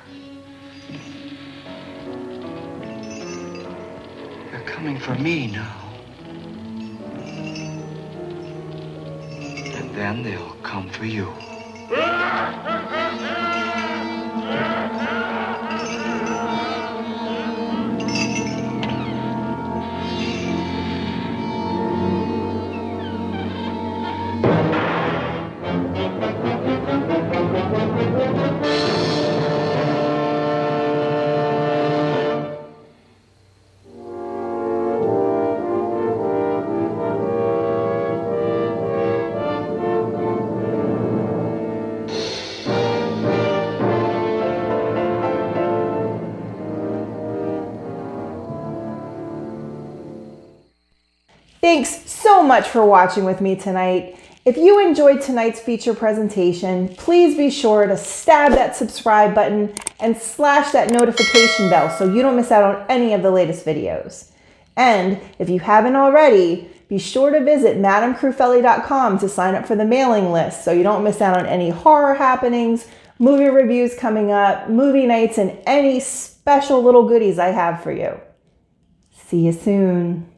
They're coming for me now. And then they'll come for you. Thanks so much for watching with me tonight. If you enjoyed tonight's feature presentation, please be sure to stab that subscribe button and slash that notification bell so you don't miss out on any of the latest videos. And if you haven't already, be sure to visit madamcrufeli.com to sign up for the mailing list so you don't miss out on any horror happenings, movie reviews coming up, movie nights, and any special little goodies I have for you. See you soon.